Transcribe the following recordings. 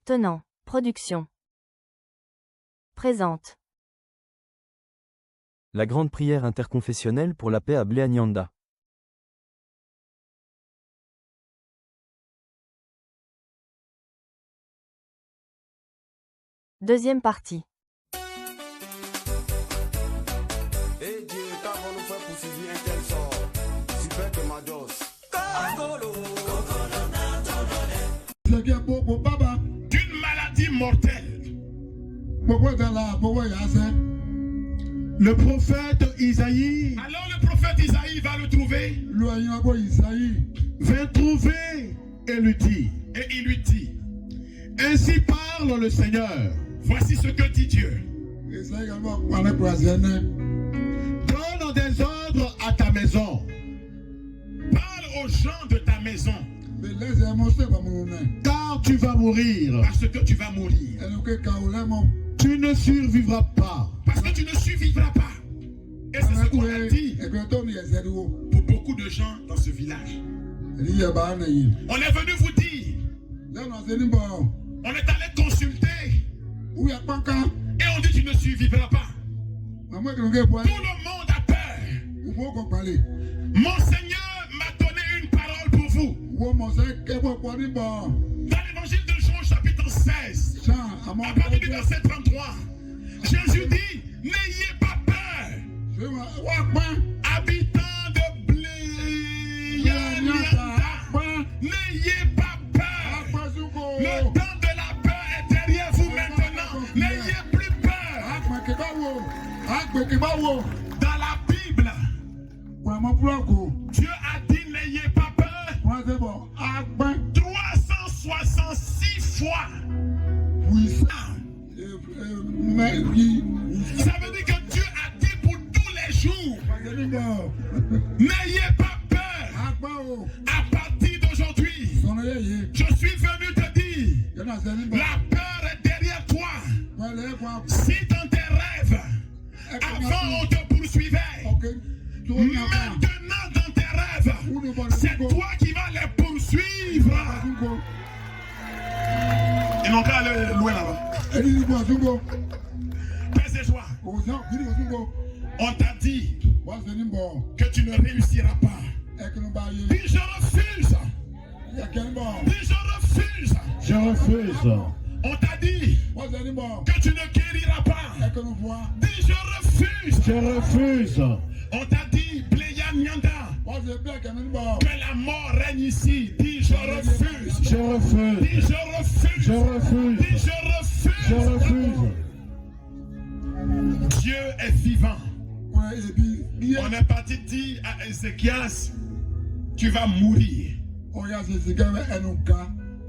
Tenant, production. Présente. La grande prière interconfessionnelle pour la paix à Bleanyanda. Deuxième partie. Et Dieu, qu'avons-nous fait pour subir un tel sort? Super que ma dose. D'une maladie mortelle. Le prophète Isaïe. Alors le prophète Isaïe va le trouver. Va trouver et lui dit. Et il lui dit. Ainsi parle le Seigneur. Voici ce que dit Dieu. Donne des ordres à ta maison. Parle aux gens de ta maison. Car tu vas mourir. Parce que tu vas mourir. Tu ne survivras pas. Parce que tu ne survivras pas. Et c'est ce qu'on a dit pour beaucoup de gens dans ce village. On est venu vous dire. On est allé consulter. Et on dit tu ne survivras pas. Tout le monde a peur. Mon Seigneur m'a donné une parole pour vous. Dans l'évangile de Jean chapitre 16, à partir du verset 33, Jésus dit, n'ayez pas peur. Habitants de Bleanyanda, n'ayez pas peur. Le temps de la peur est derrière vous maintenant. N'ayez plus peur. Dans la Bible, Dieu a dit n'ayez pas peur 366 fois. Ça veut dire que Dieu a dit pour tous les jours, n'ayez pas peur. À partir d'aujourd'hui, je suis venu te dire, la peur est derrière toi. Si dans tes rêves, avant on te poursuivait, maintenant dans tes rêves, c'est toi qui vas les poursuivre. Ils n'ont qu'à aller loin là-bas. Paix et joie. On t'a dit que tu ne réussiras pas. Dis je refuse. Dis je refuse. Je refuse. On t'a dit que tu ne guériras pas. Dis je refuse. Je refuse. On t'a dit Bleanyanda, que la mort règne ici. Dis je refuse. Je refuse. Dis je refuse. Je refuse. Dis je refuse. Je refuse. Dieu est vivant. On est parti dire à Ézéchias, tu vas mourir.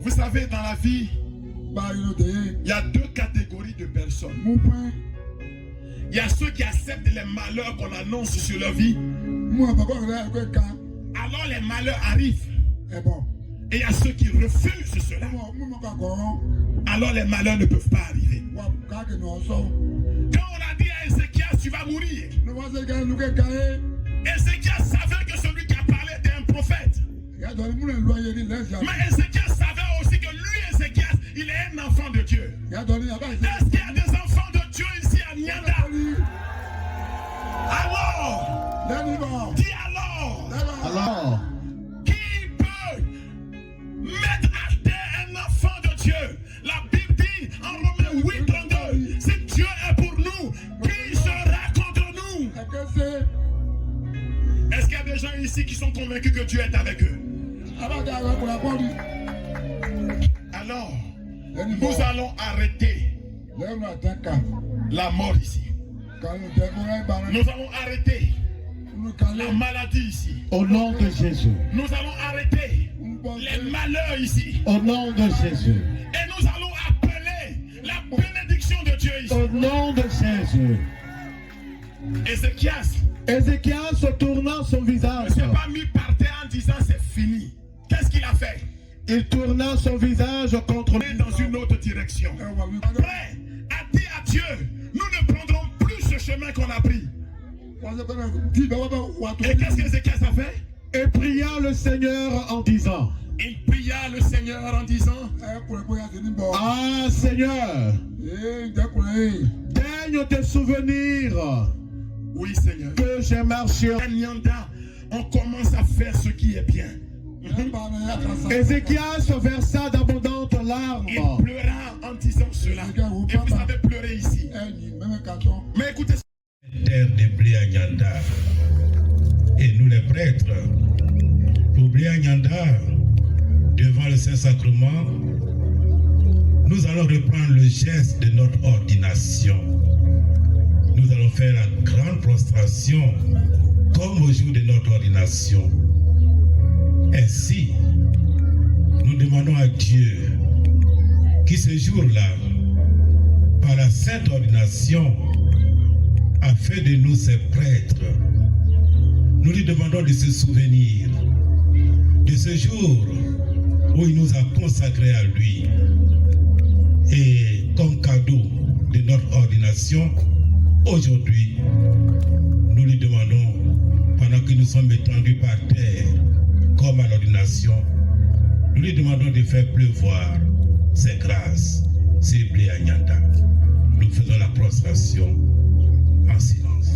Vous savez, dans la vie, il y a deux catégories de personnes. Il y a ceux qui acceptent les malheurs qu'on annonce sur leur vie. Alors les malheurs arrivent. Et il y a ceux qui refusent cela. Alors les malheurs ne peuvent pas arriver. Quand on a dit à Ézéchias, tu vas mourir. Ézéchias savait que celui qui a parlé était un prophète. Mais Ézéchias savait aussi que lui, Ézéchias, il est un enfant de Dieu. Est-ce qu'il y a des enfants de Dieu ici à Nyanda? Alors, dis alors, qui peut mettre à terre un enfant de Dieu? La Bible dit en Romains 8, 32, si Dieu est pour nous, qui sera contre nous? Est-ce qu'il y a des gens ici qui sont convaincus que Dieu est avec eux? Alors, nous allons arrêter la mort ici. Nous allons arrêter la maladie ici. Au nom de Jésus. Nous allons arrêter les malheurs ici. Au nom de Jésus. Et nous allons appeler la bénédiction de Dieu ici. Au nom de Jésus. Ézéchias tournant son visage. ne s'est pas mis par terre en disant c'est fini. Qu'est-ce qu'il a fait? Il tourna son visage contre lui dans une autre direction. Après, a dit à Dieu, nous ne prendrons plus ce chemin qu'on a pris. Et qu'est-ce qu'Ézéchias a fait? Et pria le Seigneur en disant. Il pria le Seigneur en disant, Ah Seigneur, daigne te souvenir Oui, Seigneur. que j'ai marché. Nyanda, on commence à faire ce qui est bien. Ézéchias versa d'abondantes larmes. Il pleura en disant cela. Et vous avez pleuré ici. Mais écoutez, terre de blé à Nyanda. Et nous les prêtres, pour blé à Nyanda, devant le Saint-Sacrement, nous allons reprendre le geste de notre ordination. Nous allons faire la grande prostration comme au jour de notre ordination. Ainsi, nous demandons à Dieu qui ce jour-là, par la sainte ordination, a fait de nous ses prêtres. Nous lui demandons de se souvenir de ce jour où il nous a consacrés à lui. Et comme cadeau de notre ordination, aujourd'hui, nous lui demandons, pendant que nous sommes étendus par terre, comme à l'ordination, nous lui demandons de faire pleuvoir ses grâces, ses blés à Nyanda. Nous faisons la prostration en silence.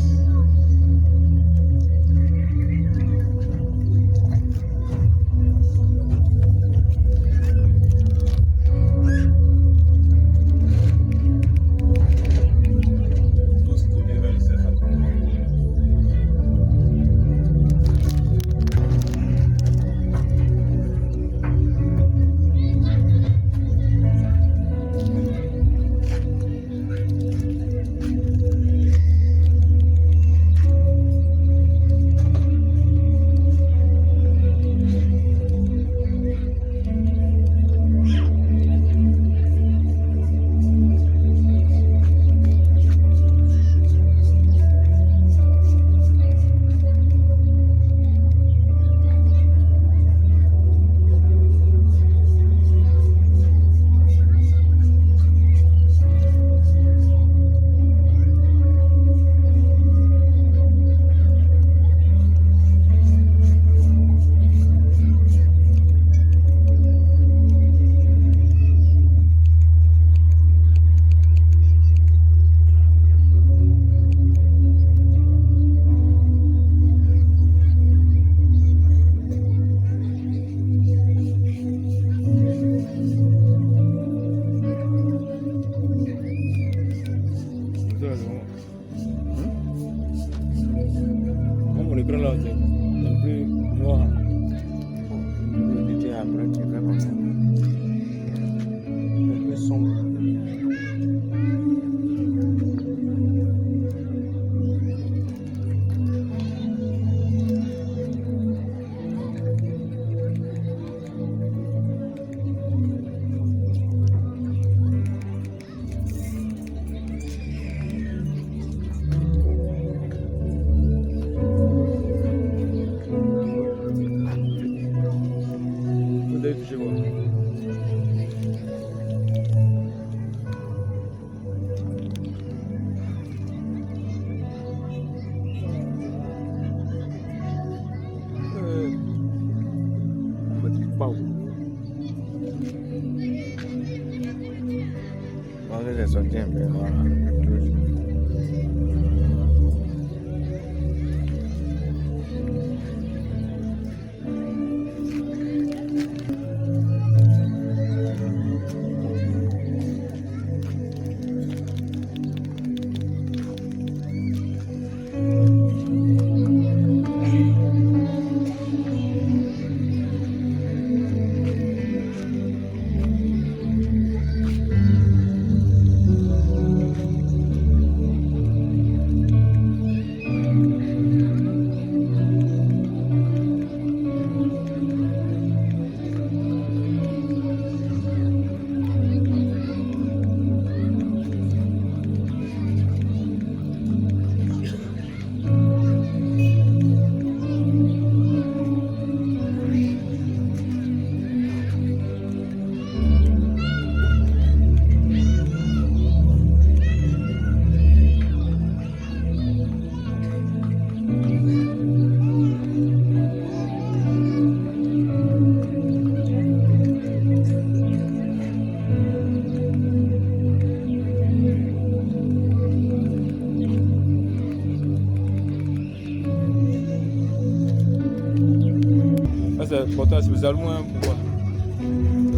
Pourquoi spécialement, pourquoi?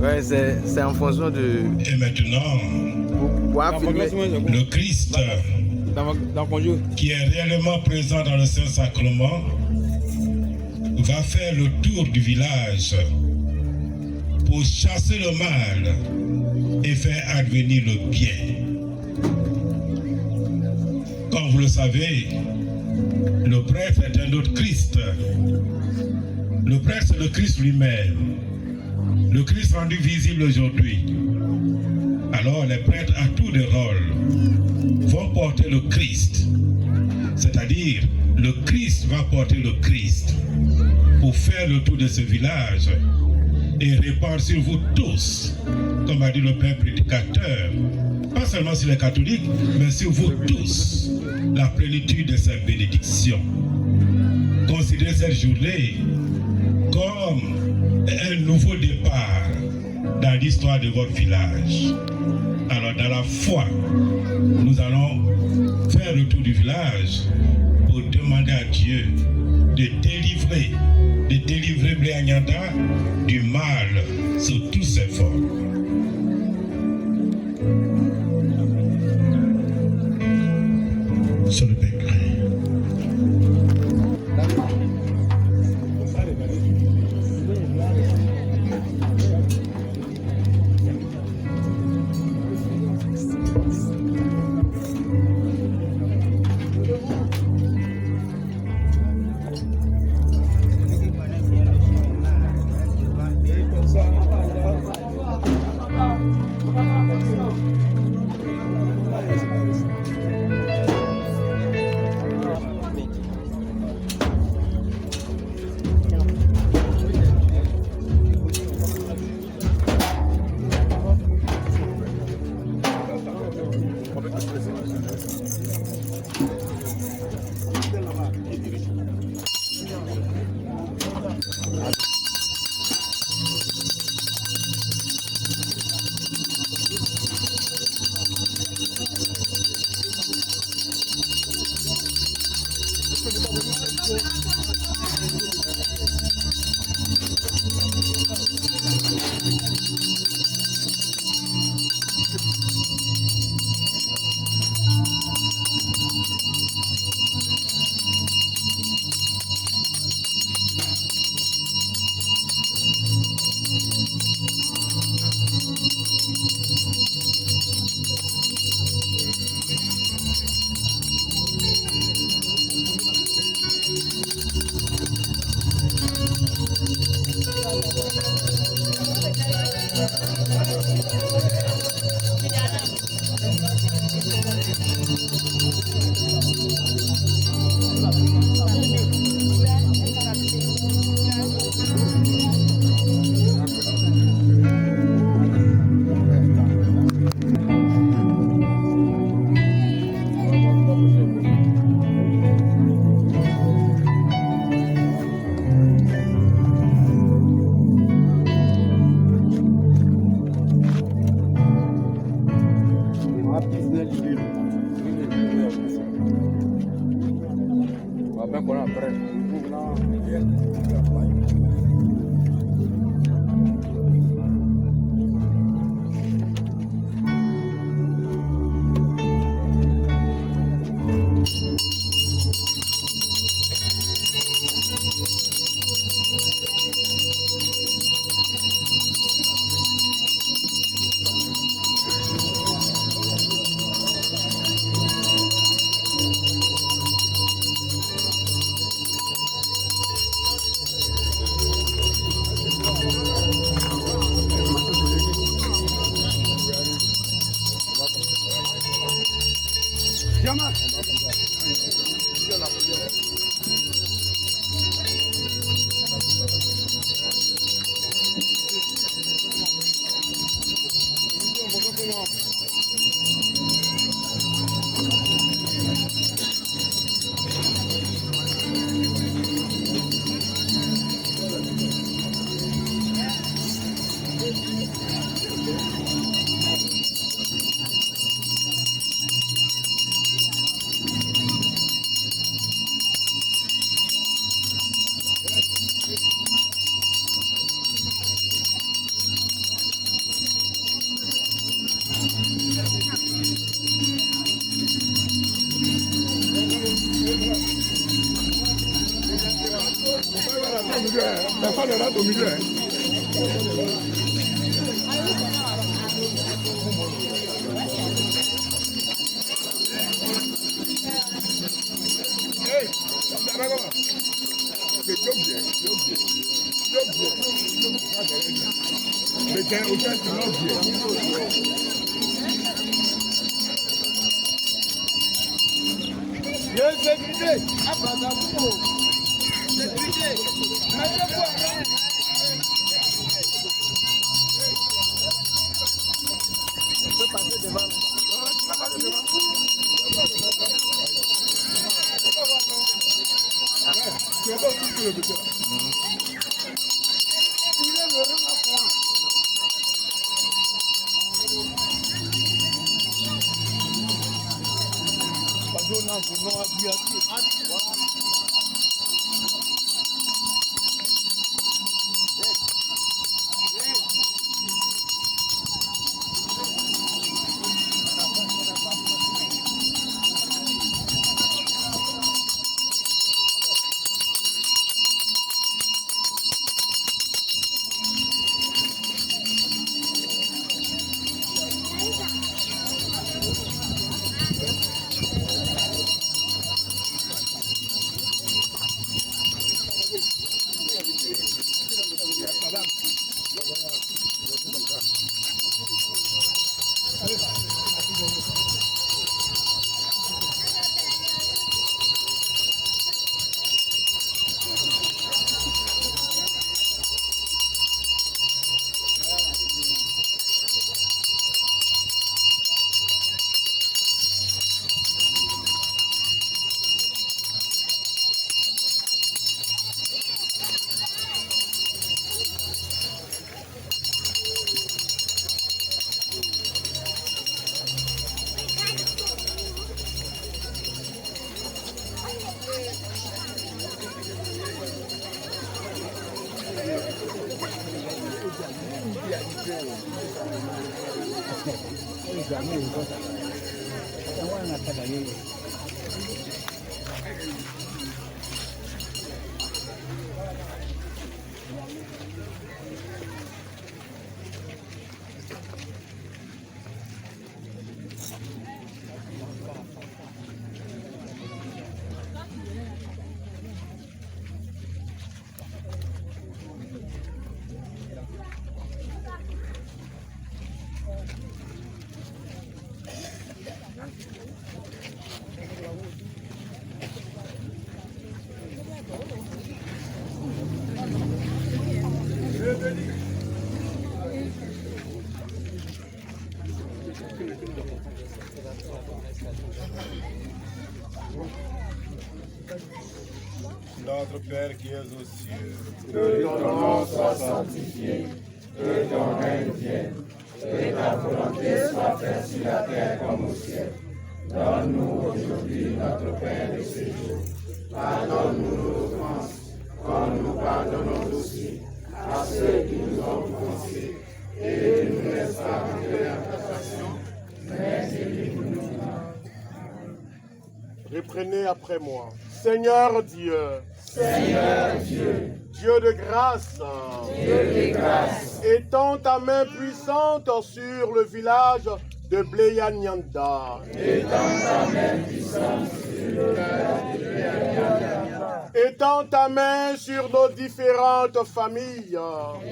Ouais, c'est en fonction de... Et maintenant, le Christ, qui est réellement présent dans le Saint-Sacrement, va faire le tour du village pour chasser le mal et faire advenir le bien. Comme vous le savez, le prêtre est un autre Christ. Le prêtre, c'est le Christ lui-même. Le Christ rendu visible aujourd'hui. Alors les prêtres à tous les rôles vont porter le Christ. C'est-à-dire, le Christ va porter le Christ pour faire le tour de ce village et répandre sur vous tous, comme a dit le Père prédicateur, pas seulement sur les catholiques, mais sur vous tous, la plénitude de cette bénédiction. Considérez cette journée comme un nouveau départ dans l'histoire de votre village. Alors dans la foi, nous allons faire le tour du village pour demander à Dieu de délivrer Blé Nyanda du mal sous tous ses formes. Sur le péché. au milieu. Hein. Hey, Notre Père qui es aux cieux, que ton nom soit sanctifié, que ton règne vienne, que ta volonté soit faite sur la terre comme au ciel. Donne-nous aujourd'hui notre pain de ce jour. Pardonne-nous nos offenses, comme nous pardonnons aussi à ceux qui nous ont offensés. Et ne nous laisse pas entrer en tentation, mais délivre-nous du mal. Reprenez après moi. Seigneur Dieu, Seigneur Dieu, Dieu de grâce, étends ta main puissante sur le village de Bleyanyanda. étends ta main puissante sur le village de Bleyanyanda. Étends ta main sur nos différentes familles.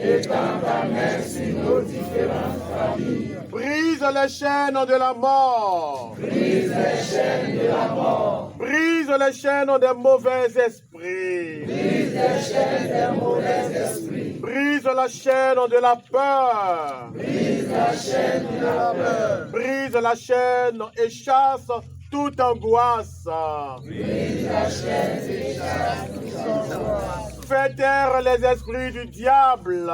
Étends ta main sur nos différentes familles. Brise les chaînes de la mort. Brise les chaînes de la mort. Brise les chaînes des mauvais esprits. Brise les chaînes des mauvais esprits. Brise la chaîne de la peur. Brise la chaîne de la peur. Brise la chaîne et chasse toute angoisse. Brise la chaîne et chasse toute angoisse. Fais taire les esprits du diable.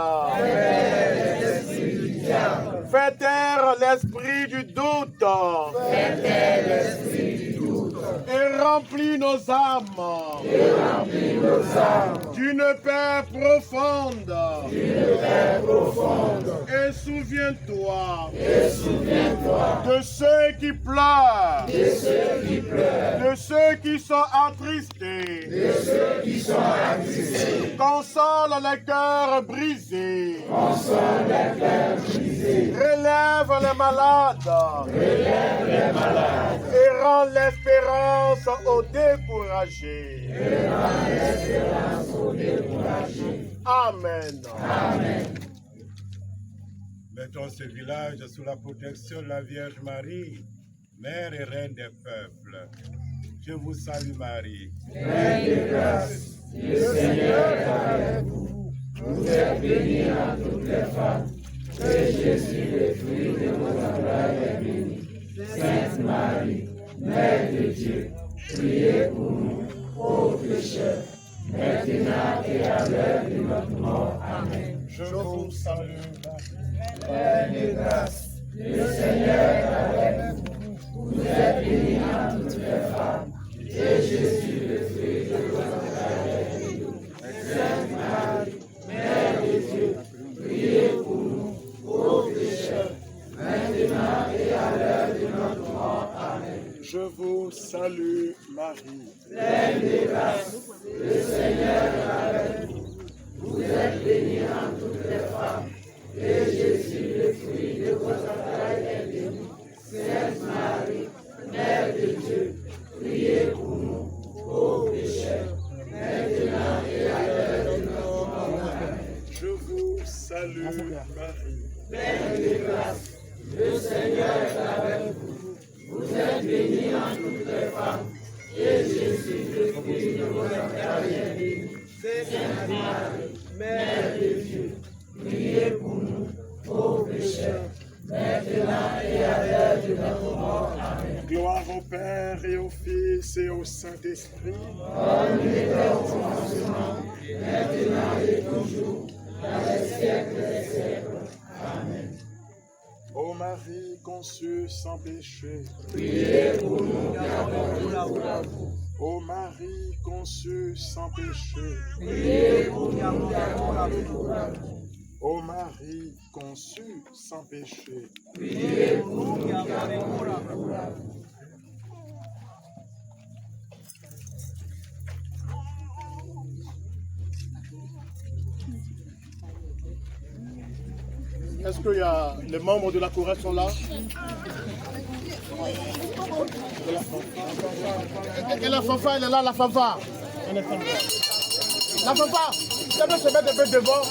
Fais taire l'esprit du doute. Fais taire l'esprit du doute. Et remplis nos âmes d'une paix profonde. Et souviens-toi de ceux qui pleurent, de ceux qui sont attristés, console les cœurs brisés, relève les malades, et rend l'espérance aux découragés. Amen. Mettons ce village sous la protection de la Vierge Marie, Mère et Reine des peuples. Je vous salue Marie. Pleine de grâce, le Seigneur est avec vous. Vous êtes bénie entre toutes les femmes, et Jésus, le fruit de vos entrailles, est béni. Sainte Marie, Mère de Dieu, priez pour nous, pauvres pécheurs, maintenant et à l'heure de notre mort. Amen. Je vous salue, Pleine de grâce, le Seigneur est avec vous. Vous êtes bénie entre toutes les femmes, et Jésus, le fruit de vos entrailles, est béni. Sainte Marie, Mère de Dieu, priez pour nous, pauvres pécheurs, maintenant et à l'heure de notre mort. Amen. je vous salue, Marie. Pleine de grâce, le Seigneur est avec vous. Vous êtes bénie entre toutes les femmes, et Jésus, le fruit de vos entrailles, est béni. Sainte Marie, Mère de Dieu, priez pour nous, pauvres pécheurs, maintenant et à l'heure de notre mort. Amen. Je vous salue, Marie. Pleine de grâce, le Seigneur est avec vous. Vous êtes bénie entre toutes les femmes, et Jésus, le fruit de vos entrailles, est béni. Sainte Marie, Mère de Dieu, priez pour nous, pauvres pécheurs, maintenant et à l'heure de notre mort. Amen. Gloire au Père et au Fils et au Saint-Esprit. Comme il était au commencement, maintenant et toujours, dans les siècles des siècles. Amen. Ô Marie conçue sans péché. Priez pour nous qui avons recours à vous. Ô Marie conçue sans péché. Priez pour nous qui avons recours à vous. Ô Marie conçue sans péché. Priez pour nous qui avons recours à vous. Est-ce que les membres de la chorale sont là? Et la fanfare, elle est là, la fanfare. La fanfare, ça peut se mettre un peu devant.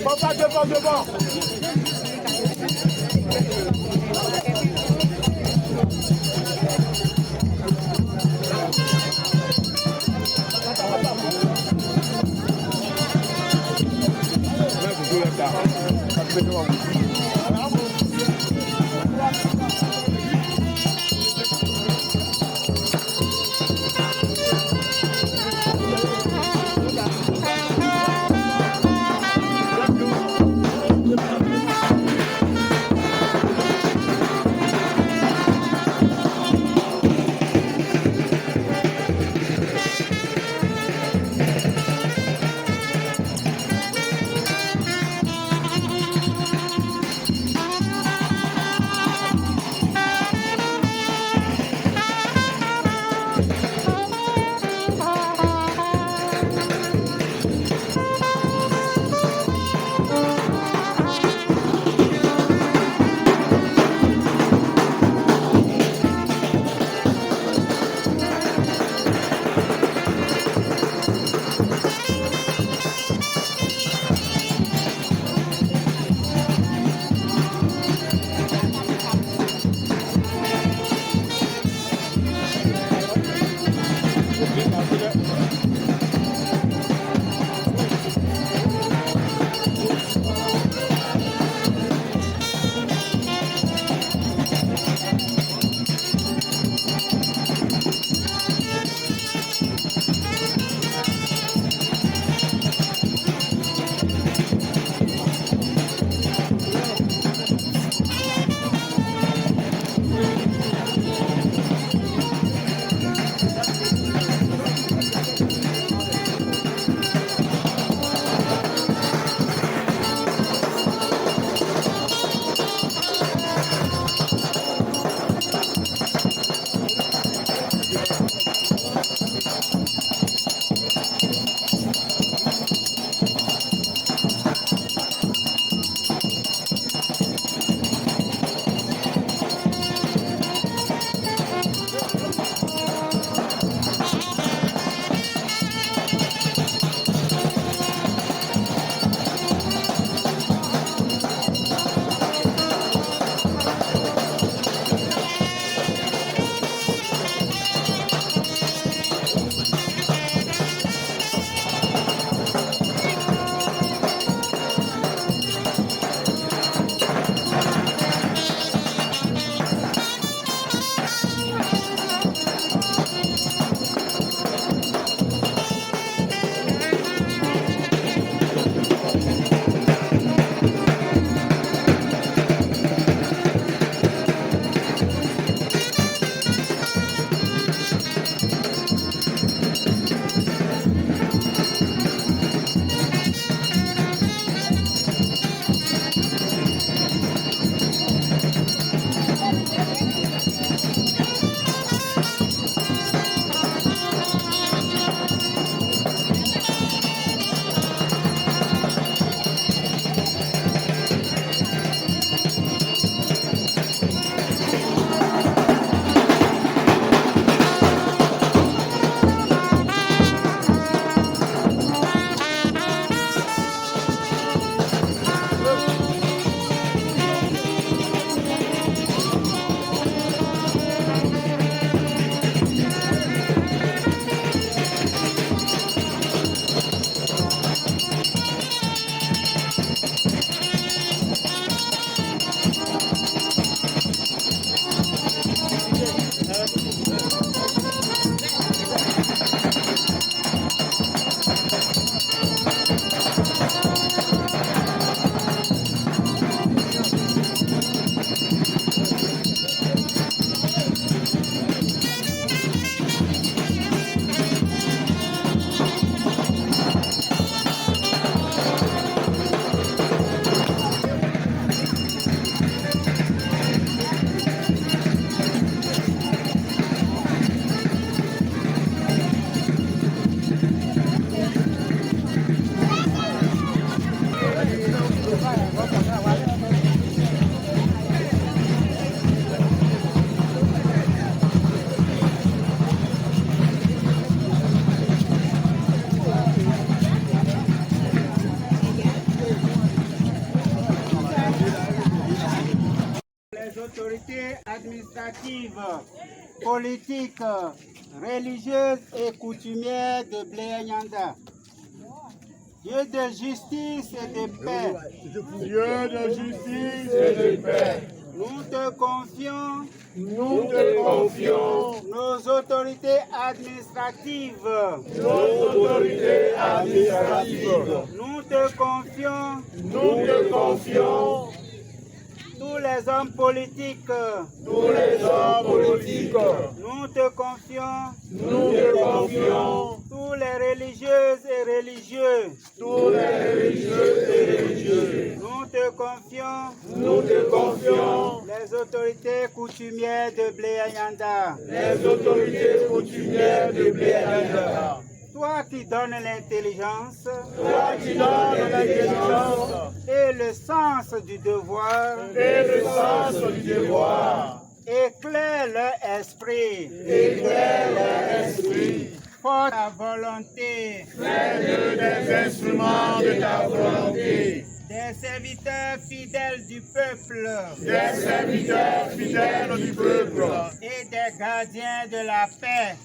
Fanfare devant. Autorités administratives, politiques, religieuses et coutumières de Bléa-Nyanda. Dieu de justice et de paix. Dieu de justice et de paix. Nous te confions nos autorités administratives. Nous te confions tous les hommes politiques. Nous te confions tous les religieuses et religieux. Nous te confions les autorités coutumières de Bléa-Nyanda. Toi qui donnes l'intelligence et le sens du devoir, éclaire leur esprit, porte ta volonté, fais-le des instruments de ta volonté, des serviteurs fidèles du peuple, et des gardiens de la paix,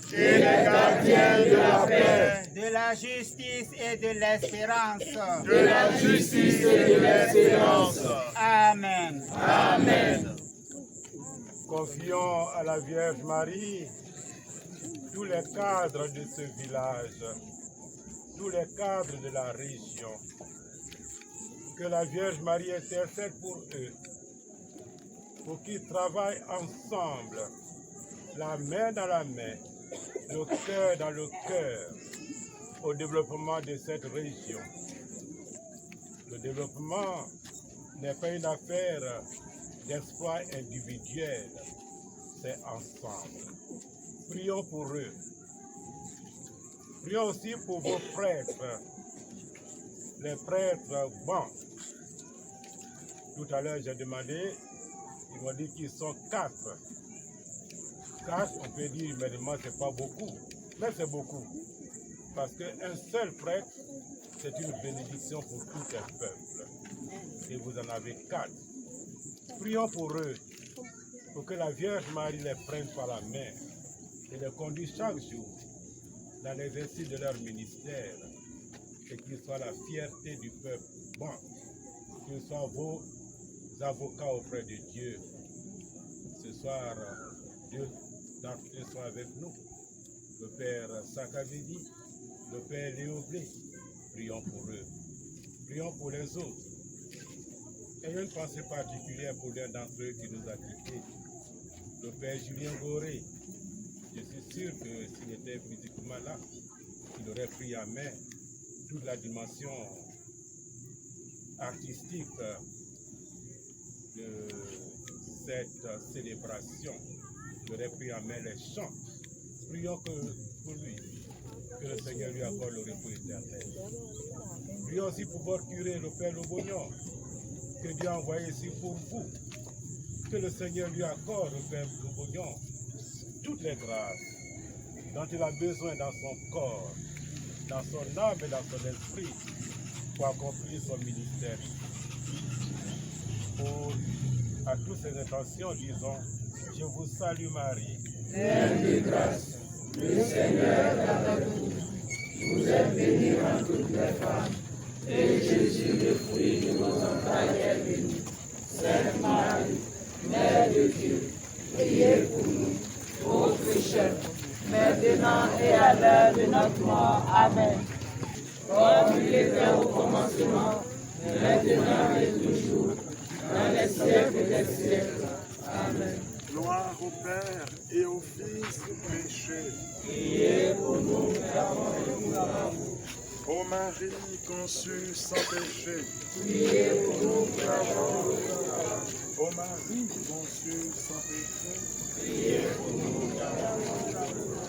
de la justice et de l'espérance. Amen. Confions à la Vierge Marie tous les cadres de ce village, tous les cadres de la région. Que la Vierge Marie intercède pour eux, pour qu'ils travaillent ensemble, la main dans la main, le cœur dans le cœur, au développement de cette région. Le développement n'est pas une affaire d'exploit individuel, c'est ensemble. Prions pour eux. Prions aussi pour vos prêtres, les prêtres bons. Tout à l'heure, j'ai demandé, ils m'ont dit qu'ils sont 4. 4, on peut dire humainement, c'est pas beaucoup, mais c'est beaucoup. Parce qu'un seul prêtre, c'est une bénédiction pour tout un peuple. Et vous en avez 4. Prions pour eux, pour que la Vierge Marie les prenne par la main et les conduise chaque jour dans l'exercice de leur ministère, et qu'ils soient la fierté du peuple bon, qu'ils soient vos avocats auprès de Dieu. Ce soir, Dieu soit avec nous. Le Père Sakavedi, le Père Léoblé, prions pour eux. Prions pour les autres. Ayons une pensée particulière pour l'un d'entre eux qui nous a quittés, le Père Julien Goré. Je suis sûr que s'il était physiquement là, il aurait pris à main toute la dimension artistique de cette célébration. Il aurait pris à main les chants. Prions pour lui, que le Seigneur lui accorde le repos éternel. Prions aussi pour votre curé, le Père Lobognon, que Dieu a envoyé ici pour vous. Que le Seigneur lui accorde au Père Bourgoignon toutes les grâces dont il a besoin dans son corps, dans son âme et dans son esprit pour accomplir son ministère. À toutes ces intentions, disons, je vous salue Marie. Pleine de grâce, le Seigneur est avec vous. Vous êtes bénie entre toutes les femmes, et Jésus, le fruit de vos entrailles, est béni. Sainte Marie, Mère de Dieu, priez pour nous, pauvres pécheurs, maintenant et à l'heure de notre mort. Amen. Comme il était au commencement, maintenant et toujours, dans les siècles des siècles. Amen. Gloire au Père et au Fils péché. Priez pour nous qui avons recours. Ô Marie conçue sans péché. Priez pour nous qui avons recours. Ô Marie conçue sans péché. Priez pour nous qui avons recours.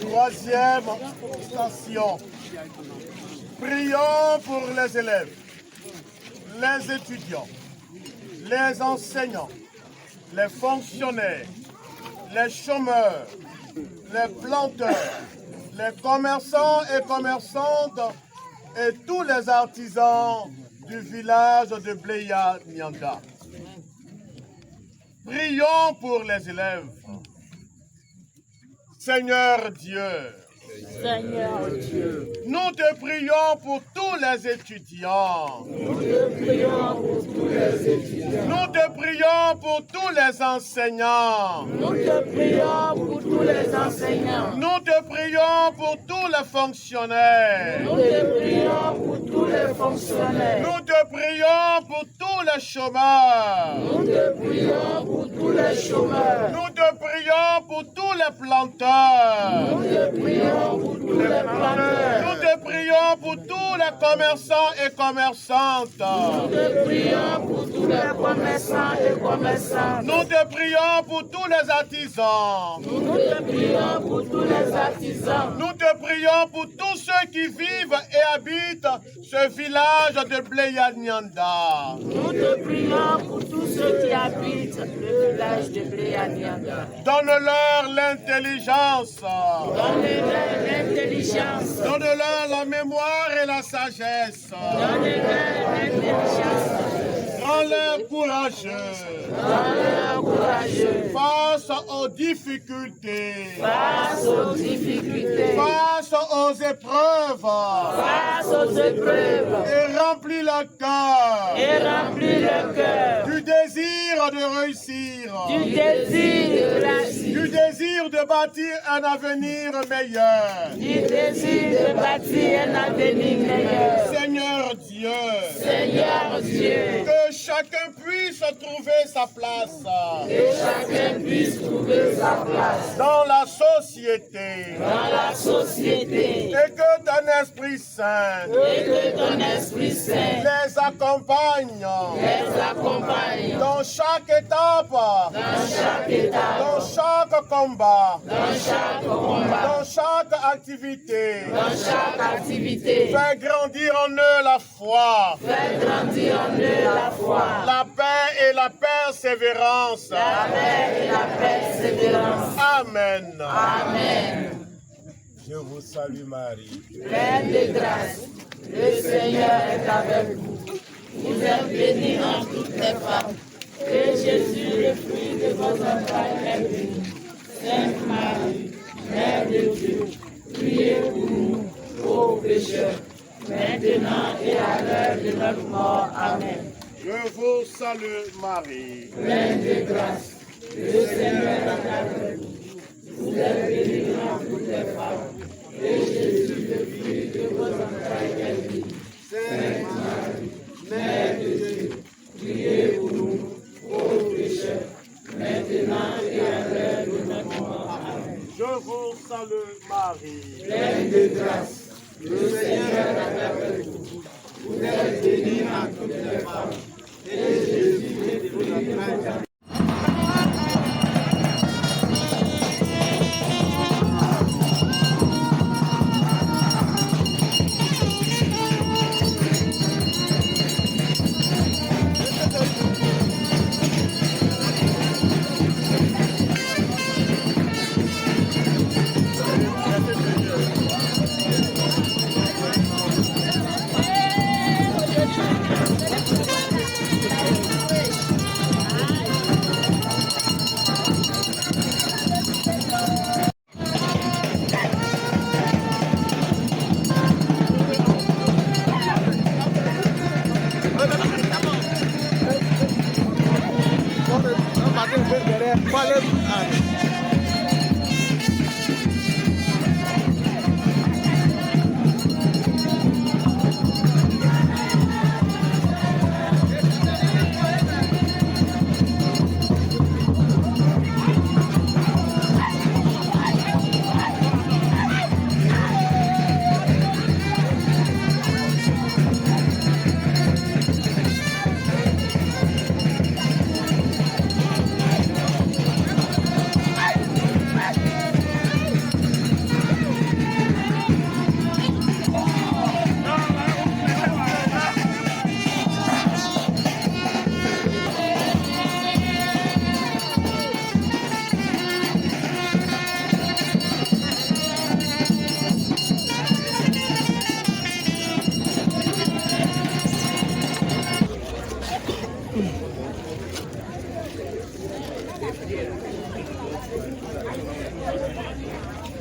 Troisième station. Prions pour les élèves, les étudiants, les enseignants, les fonctionnaires, les chômeurs, les planteurs, les commerçants et commerçantes et tous les artisans du village de Bleya Nyanda. Prions pour les élèves, Seigneur Dieu, Seigneur Dieu, nous te prions pour tous les étudiants. nous te prions pour tous les étudiants. Nous te prions pour tous les enseignants. Nous te prions pour tous les enseignants. Nous te prions pour tous les fonctionnaires. Nous te prions pour tous les fonctionnaires. Nous te prions pour tous les chômeurs. Nous te prions pour tous les chômeurs. Nous te prions pour tous les planteurs. Nous te prions pour tous les planteurs. Nous te prions pour tous les commerçants et commerçantes. Nous te prions pour tous les commerçants et commerçantes. Nous te prions pour tous les artisans. Nous te prions pour tous les artisans. Nous te prions pour tous ceux qui vivent et habitent ce village de Bleyanyanda. Nous te prions pour tous ceux qui habitent le village de Bleyanyanda. Donne-leur l'intelligence. Donne-leur l'intelligence. Donne-leur la mémoire et la sagesse. Donne-leur l'intelligence. Rends-les courageux. Rends-leur courageux. Face aux difficultés. Face aux difficultés. Face aux épreuves. Face aux épreuves. Et remplis le cœur. Et remplis le cœur. Du désir de réussir. Du désir de réussir. Du désir de bâtir un avenir meilleur. Du désir de bâtir un avenir meilleur. Seigneur Dieu. Seigneur Dieu. Que chacun puisse trouver sa place. Que chacun puisse trouver sa place. Dans la société. Dans la société. Et que ton Esprit Saint. Et que ton Esprit Saint. Les accompagne. Les accompagne. Dans chaque étape. Dans chaque étape. Dans chaque combat. Dans chaque combat. Dans chaque activité. Dans chaque activité. Fais grandir en eux la foi. Fais grandir en eux la foi. La paix et la persévérance. La paix et la persévérance. Amen. Amen. Je vous salue Marie. Pleine de grâce, le Seigneur est avec vous. Vous êtes bénie entre toutes les femmes. Et Jésus, le fruit de vos entrailles, est béni. Sainte Marie, Mère de Dieu, priez pour nous, pauvres pécheurs, maintenant et à l'heure de notre mort. Amen. Je vous salue Marie. Pleine de grâce, le Seigneur est avec vous. Vous êtes bénie entre toutes les femmes. Et Jésus, le fruit de vos entrailles, est béni. Sainte Marie, Mère de Dieu, priez pour nous, pauvres pécheurs, maintenant et à l'heure de notre mort. Amen. Je vous salue Marie. Pleine de grâce, le Seigneur est avec vous. Vous êtes bénie entre toutes les femmes. Et Jésus, le fruit de vos entrailles,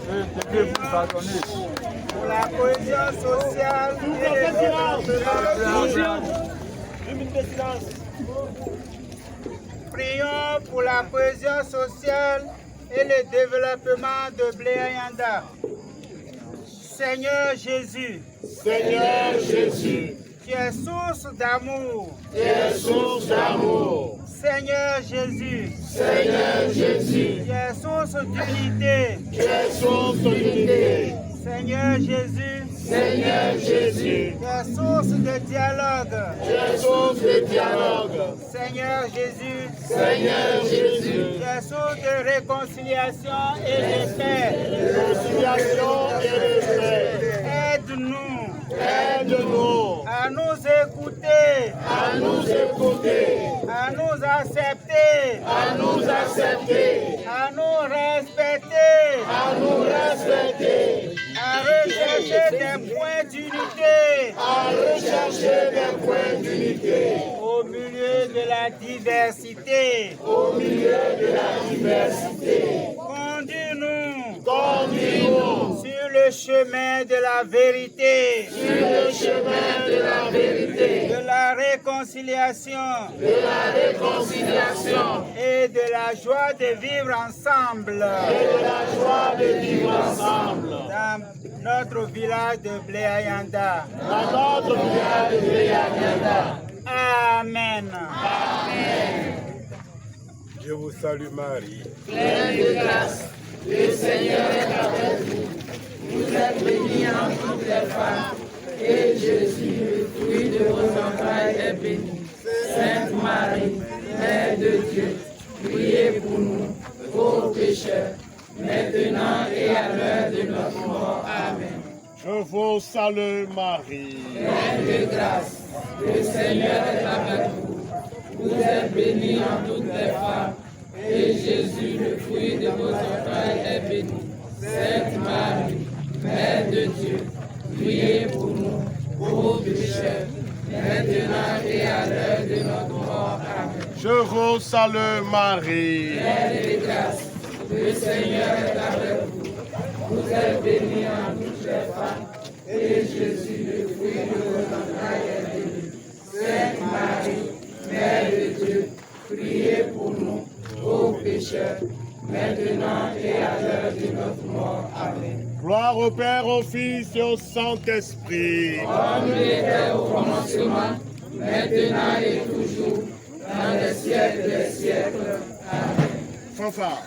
et de Dieu vous pardonner. Pour la cohésion sociale et le développement. Prions pour la cohésion sociale et le développement de Bléa-Yanda. Seigneur Jésus, tu es source d'amour. Seigneur Jésus, tu es source d'unité. Seigneur Jésus, tu es source de dialogue. Seigneur Jésus, tu es source de réconciliation et de paix. Aide-nous à nous écouter, à nous accepter, à nous respecter, à rechercher des points d'unité, au milieu de la diversité. Conduis-nous sur le chemin de la vérité, de la réconciliation, et de la joie de vivre ensemble, dans notre village de Bléa-Yanda. Amen. Je vous salue Marie. Pleine de grâce, le Seigneur est avec vous. Vous êtes bénie entre toutes les femmes, et Jésus, le fruit de vos entrailles, est béni. Sainte Marie, Mère de Dieu, priez pour nous, pauvres pécheurs, maintenant et à l'heure de notre mort. Amen. Je vous salue Marie. Pleine de grâce, le Seigneur est avec vous. Vous êtes bénie entre toutes les femmes, et Jésus, le fruit de vos entrailles, est béni. Sainte Marie, Mère de Dieu, priez pour nous, pauvres pécheurs, maintenant et à l'heure de notre mort. Amen. Je vous salue Marie. Pleine de grâce, le Seigneur est avec vous. Vous êtes bénie entre toutes les femmes, et Jésus, le fruit de vos entrailles, est béni. Sainte Marie, Mère de Dieu, priez pour nous, pauvres pécheurs, maintenant et à l'heure de notre mort. Amen. Gloire au Père, au Fils et au Saint-Esprit. Comme il était au commencement, maintenant et toujours, dans les siècles des siècles. Amen. Fanfare.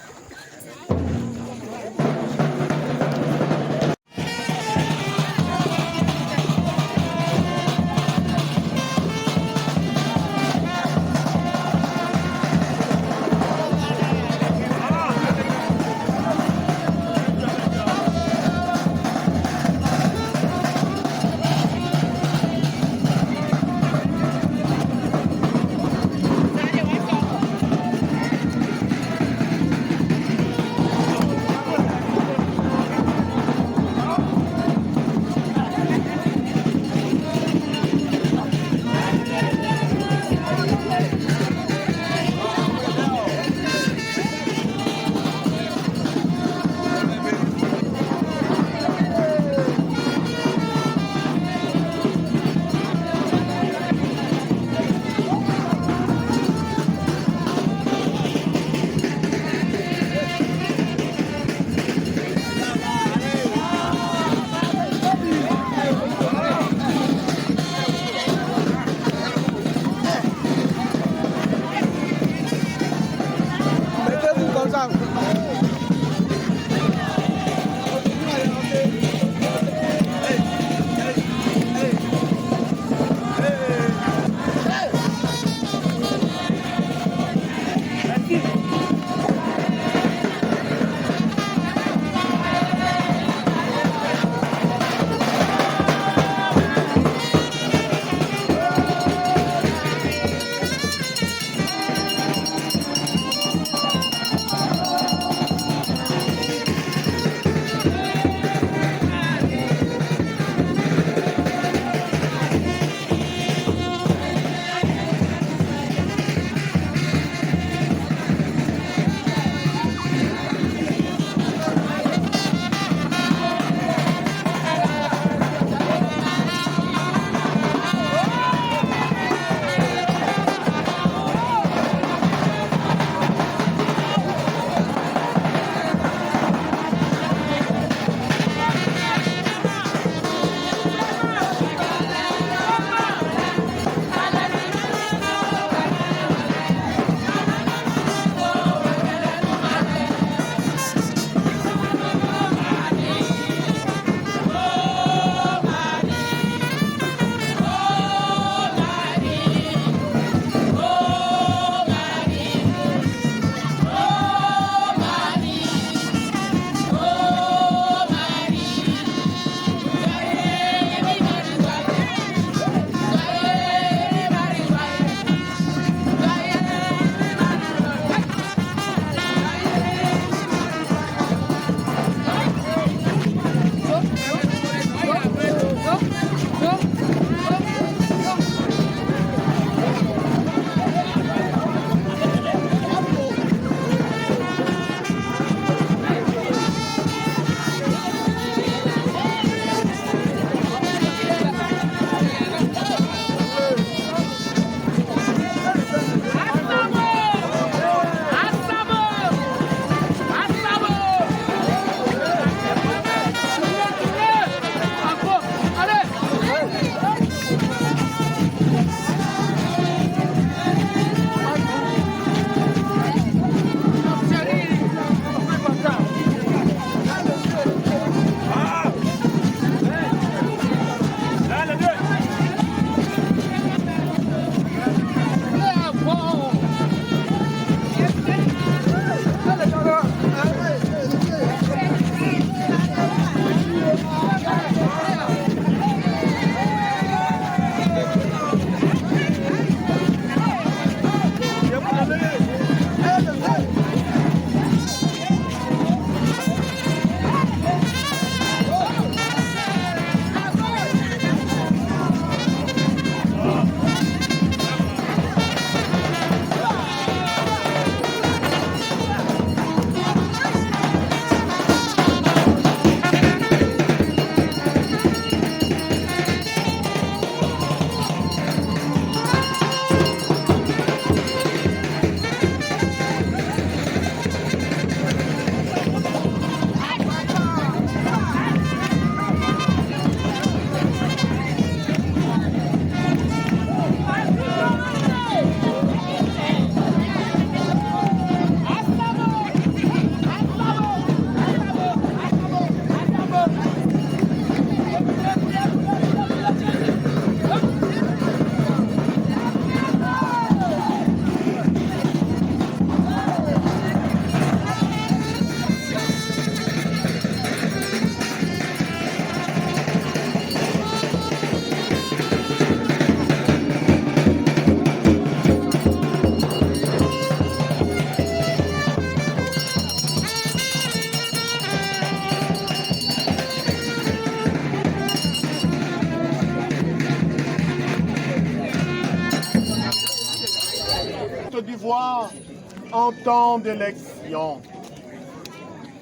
en temps d'élection.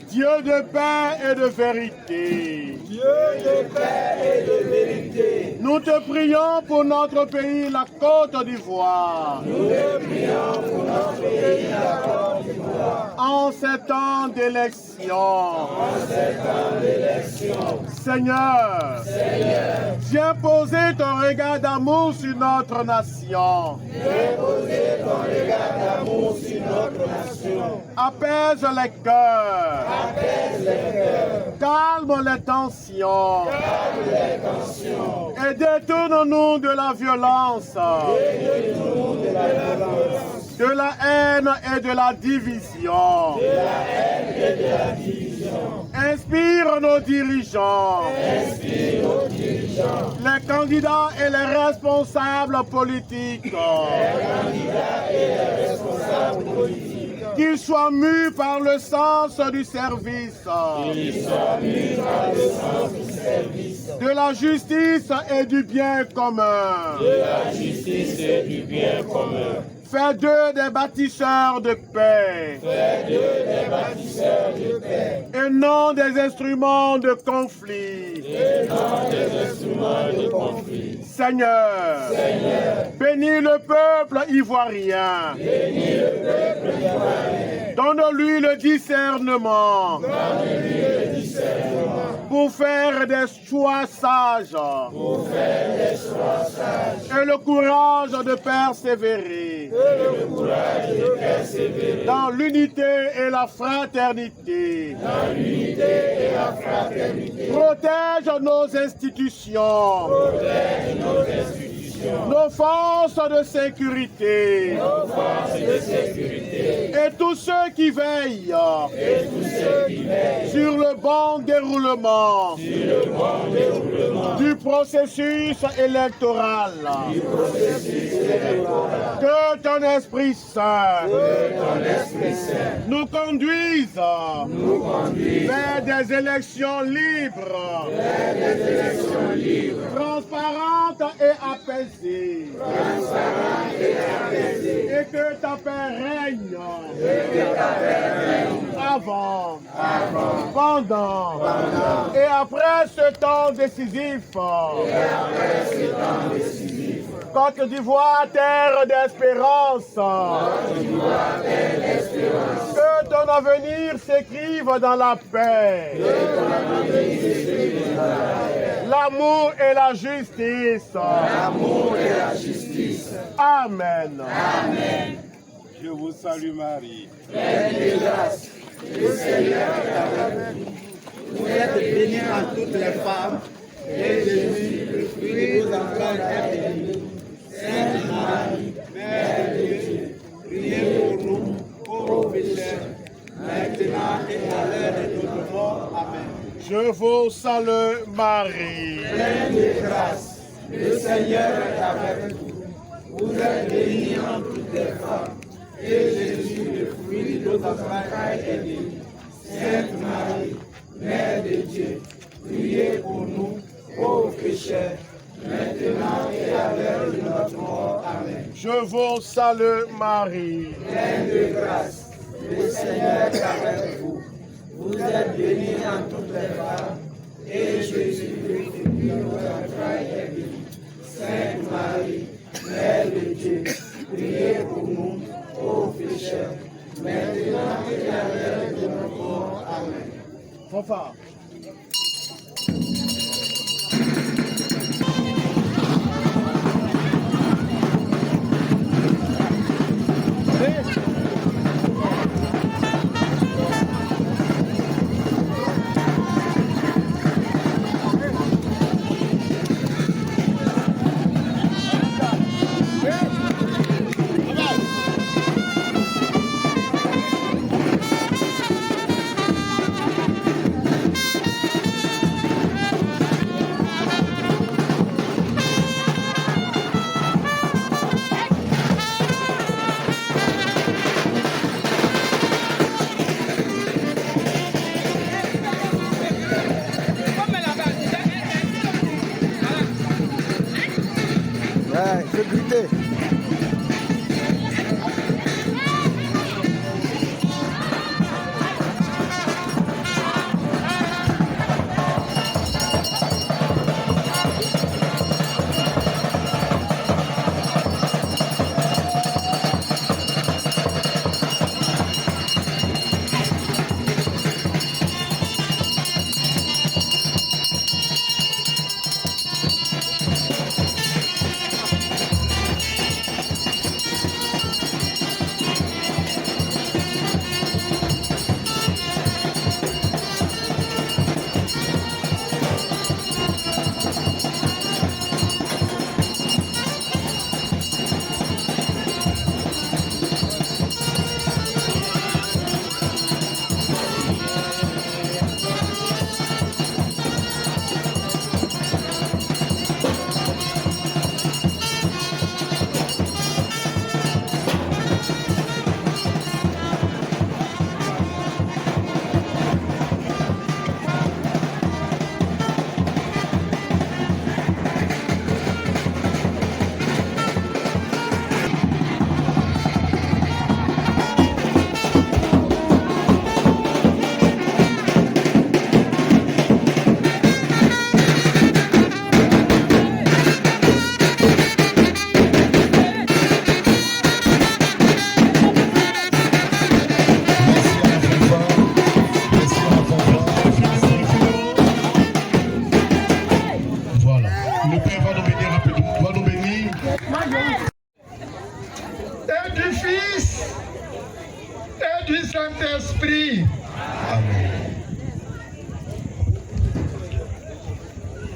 Dieu de paix et de vérité. Dieu de paix et de vérité. Nous te prions pour notre pays, la Côte d'Ivoire. Nous te prions pour notre pays, la Côte d'Ivoire. En ces temps d'élection. En ces temps d'élection. Seigneur, viens poser ton regard d'amour sur notre nation. Viens poser ton regard d'amour sur notre nation. Apaise les cœurs. Apaise les cœurs. Calme les tensions. Calme les tensions. Et détourne-nous de la violence. Détourne-nous de la violence. De la haine et de la division. De la haine et de la division. Inspire nos dirigeants. Inspire nos dirigeants. Les candidats et les responsables politiques. Les candidats et les responsables politiques. Qu'ils soient mus par le sens du service. Qu'ils soient mus par le sens du service. De la justice et du bien commun. De la justice et du bien commun. Fais d'eux des bâtisseurs de paix. Fais d'eux des bâtisseurs de paix. Et non des instruments de conflit. Et non des instruments de conflit. Seigneur, bénis le peuple ivoirien. Bénis le peuple ivoirien. Donne-lui le discernement. Donne-lui le discernement. Pour faire des choix sages. Pour faire des choix sages. Et le courage de persévérer. Et le courage de persévérer. Dans l'unité et la fraternité. Dans l'unité et la fraternité. Protège nos institutions. Protège nos institutions. Nos forces de sécurité. Nos forces de sécurité. Et tous ceux qui veillent. Et tous ceux qui veillent. Sur le bon déroulement. Sur le bon déroulement. Du processus électoral. Du processus électoral. Que ton Esprit Saint. Que ton Esprit Saint. Nous conduise. Nous conduise. Vers des élections libres. Vers des élections libres. Transparentes et apaisées. Transparentes et apaisées. Et que ta paix règne. Et que ta paix règne. Avant. Avant. Pendant. Et après ce temps décisif. Et après ce temps décisif. Côte d'Ivoire, terre d'espérance. Côte d'Ivoire, terre d'espérance. Que ton avenir s'écrive dans la paix. Que ton avenir s'écrive dans la paix. L'amour et la justice. L'amour et la justice. Amen. Amen. Je vous salue Marie. Pleine de grâce, le Seigneur est avec vous. Vous êtes bénie entre toutes les femmes, et Jésus, le fruit de vos entrailles, est béni. Sainte Marie, Mère de Dieu, priez pour nous, pauvres pécheurs, maintenant et à l'heure de notre mort. Amen. Je vous salue Marie. Pleine de grâce, le Seigneur est avec vous. Vous êtes bénie entre toutes les femmes, et Jésus, le fruit de vos entrailles, est béni. Sainte Marie, Mère de Dieu, priez pour nous, pauvres pécheurs, maintenant et à l'heure de notre mort. Amen. Je vous salue Marie. Pleine de grâce, le Seigneur est avec vous. Vous êtes bénie entre toutes les femmes, et Jésus, le fruit de vos entrailles, est béni. Sainte Marie, Mère de Dieu, priez pour nous, pauvres pécheurs, maintenant et à l'heure de notre mort. Amen. Fanfare.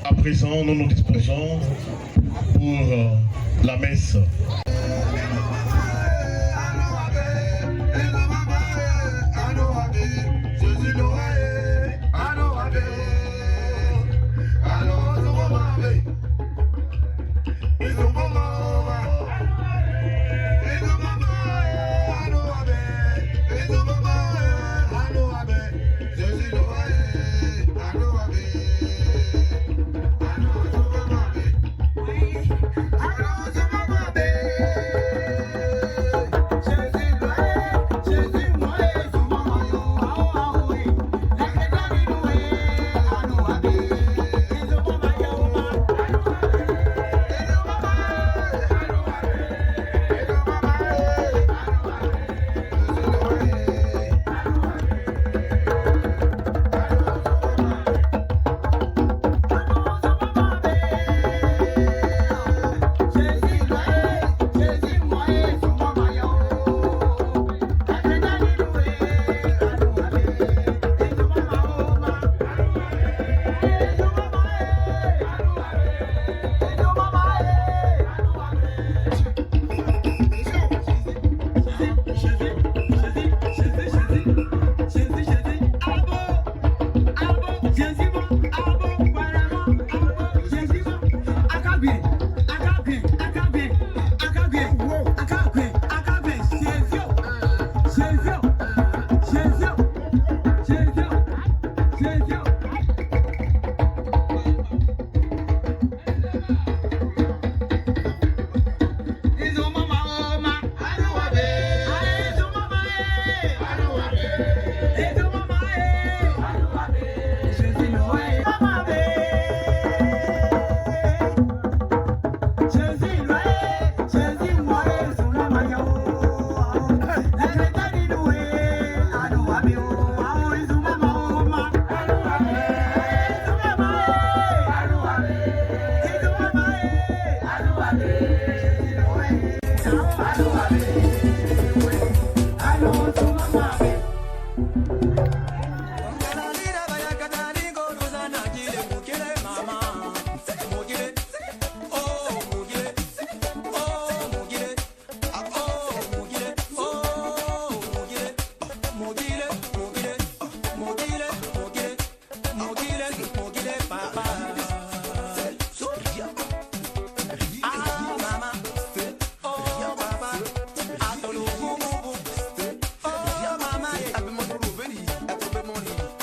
À présent, nous nous disposons pour la messe. Mogile,